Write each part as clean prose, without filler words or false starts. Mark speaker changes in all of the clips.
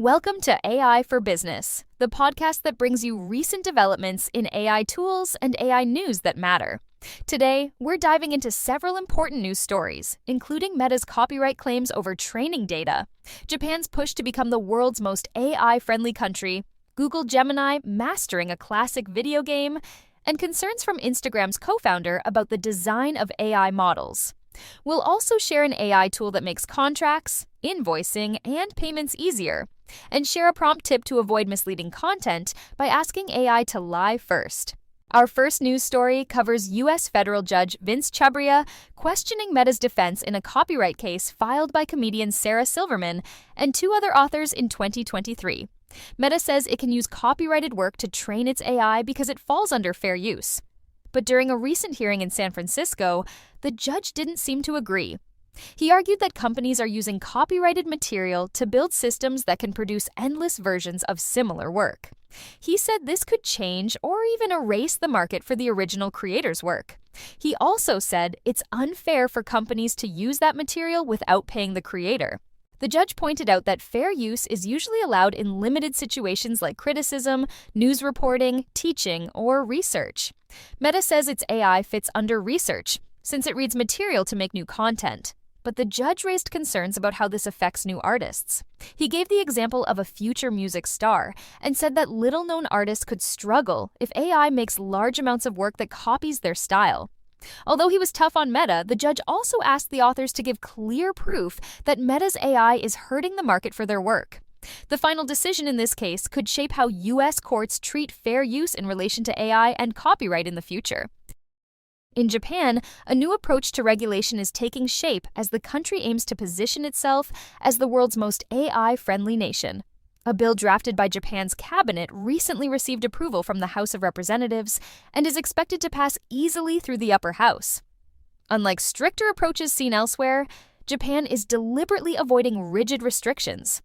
Speaker 1: Welcome to AI for Business, the podcast that brings you recent developments in AI tools and AI news that matter. Today, we're diving into several important news stories, including Meta's copyright claims over training data, Japan's push to become the world's most AI-friendly country, Google Gemini mastering a classic video game, and concerns from Instagram's co-founder about the design of AI models. We'll also share an AI tool that makes contracts, invoicing, and payments easier, and share a prompt tip to avoid misleading content by asking AI to lie first. Our first news story covers U.S. federal judge Vince Chhabria questioning Meta's defense in a copyright case filed by comedian Sarah Silverman and two other authors in 2023. Meta says it can use copyrighted work to train its AI because it falls under fair use. But during a recent hearing in San Francisco, the judge didn't seem to agree. He argued that companies are using copyrighted material to build systems that can produce endless versions of similar work. He said this could change or even erase the market for the original creator's work. He also said it's unfair for companies to use that material without paying the creator. The judge pointed out that fair use is usually allowed in limited situations like criticism, news reporting, teaching, or research. Meta says its AI fits under research, since it reads material to make new content. But the judge raised concerns about how this affects new artists. He gave the example of a future music star and said that little-known artists could struggle if AI makes large amounts of work that copies their style. Although he was tough on Meta, the judge also asked the authors to give clear proof that Meta's AI is hurting the market for their work. The final decision in this case could shape how U.S. courts treat fair use in relation to AI and copyright in the future. In Japan, a new approach to regulation is taking shape as the country aims to position itself as the world's most AI-friendly nation. A bill drafted by Japan's cabinet recently received approval from the House of Representatives and is expected to pass easily through the upper house. Unlike stricter approaches seen elsewhere, Japan is deliberately avoiding rigid restrictions.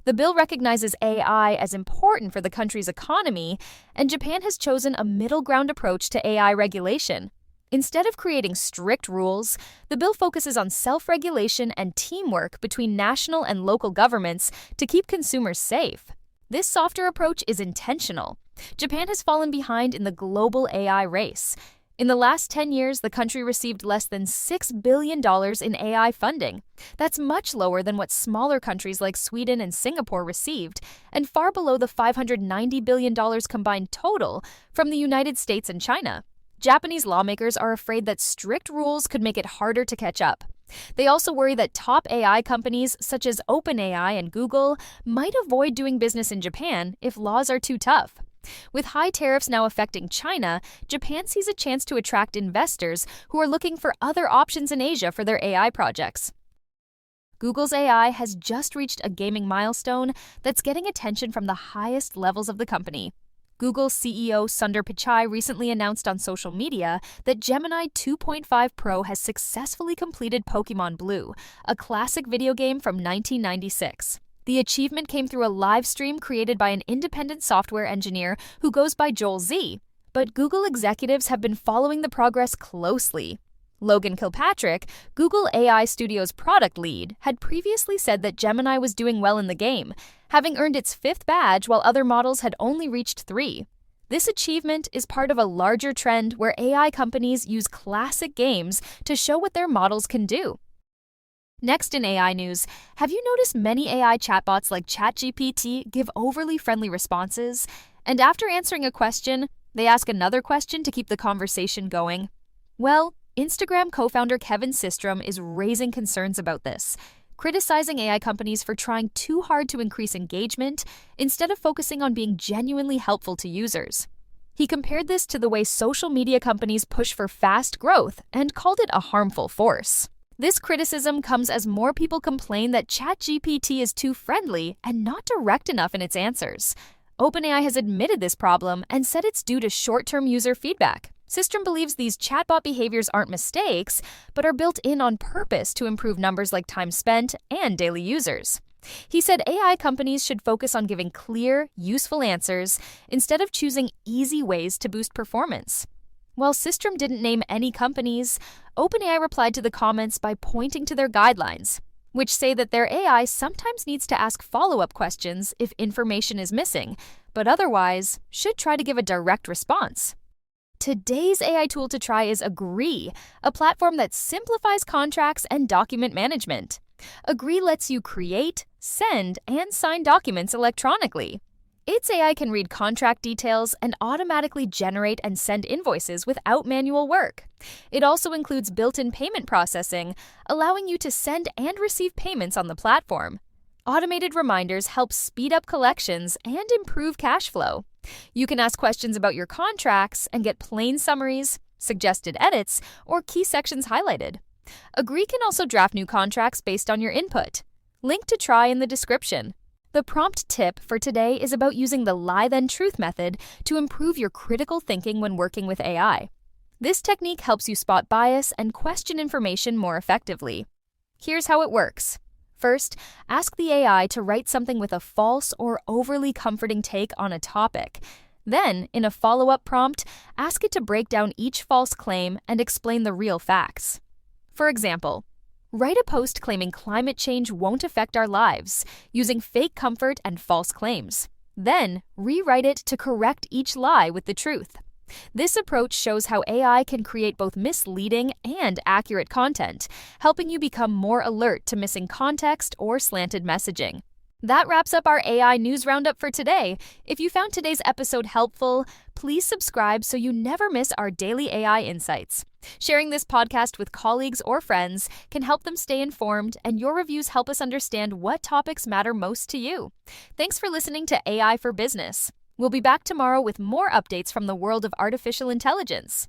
Speaker 1: The bill recognizes AI as important for the country's economy, and Japan has chosen a middle ground approach to AI regulation. Instead of creating strict rules, the bill focuses on self-regulation and teamwork between national and local governments to keep consumers safe. This softer approach is intentional. Japan has fallen behind in the global AI race. In the last 10 years, the country received less than $6 billion in AI funding. That's much lower than what smaller countries like Sweden and Singapore received, and far below the $590 billion combined total from the United States and China. Japanese lawmakers are afraid that strict rules could make it harder to catch up. They also worry that top AI companies such as OpenAI and Google might avoid doing business in Japan if laws are too tough. With high tariffs now affecting China, Japan sees a chance to attract investors who are looking for other options in Asia for their AI projects. Google's AI has just reached a gaming milestone that's getting attention from the highest levels of the company. Google CEO Sundar Pichai recently announced on social media that Gemini 2.5 Pro has successfully completed Pokémon Blue, a classic video game from 1996. The achievement came through a live stream created by an independent software engineer who goes by Joel Z. But Google executives have been following the progress closely. Logan Kilpatrick, Google AI Studios product lead, had previously said that Gemini was doing well in the game, having earned its 5th badge while other models had only reached 3. This achievement is part of a larger trend where AI companies use classic games to show what their models can do. Next in AI news, have you noticed many AI chatbots like ChatGPT give overly friendly responses? And after answering a question, they ask another question to keep the conversation going? Well, Instagram co-founder Kevin Systrom is raising concerns about this, criticizing AI companies for trying too hard to increase engagement instead of focusing on being genuinely helpful to users. He compared this to the way social media companies push for fast growth and called it a harmful force. This criticism comes as more people complain that ChatGPT is too friendly and not direct enough in its answers. OpenAI has admitted this problem and said it's due to short-term user feedback. Systrom believes these chatbot behaviors aren't mistakes, but are built in on purpose to improve numbers like time spent and daily users. He said AI companies should focus on giving clear, useful answers instead of choosing easy ways to boost performance. While Systrom didn't name any companies, OpenAI replied to the comments by pointing to their guidelines. which say that their AI sometimes needs to ask follow-up questions if information is missing, but otherwise should try to give a direct response. Today's AI tool to try is Agree, a platform that simplifies contracts and document management. Agree lets you create, send, and sign documents electronically. Its AI can read contract details and automatically generate and send invoices without manual work. It also includes built-in payment processing, allowing you to send and receive payments on the platform. Automated reminders help speed up collections and improve cash flow. You can ask questions about your contracts and get plain summaries, suggested edits, or key sections highlighted. Agree can also draft new contracts based on your input. Link to try in the description. The prompt tip for today is about using the lie then truth method to improve your critical thinking when working with AI. This technique helps you spot bias and question information more effectively. Here's how it works. First, ask the AI to write something with a false or overly comforting take on a topic. Then, in a follow-up prompt, ask it to break down each false claim and explain the real facts. For example, write a post claiming climate change won't affect our lives, using fake comfort and false claims. Then, rewrite it to correct each lie with the truth. This approach shows how AI can create both misleading and accurate content, helping you become more alert to missing context or slanted messaging. That wraps up our AI News Roundup for today. If you found today's episode helpful, please subscribe so you never miss our daily AI insights. Sharing this podcast with colleagues or friends can help them stay informed, and your reviews help us understand what topics matter most to you. Thanks for listening to AI for Business. We'll be back tomorrow with more updates from the world of artificial intelligence.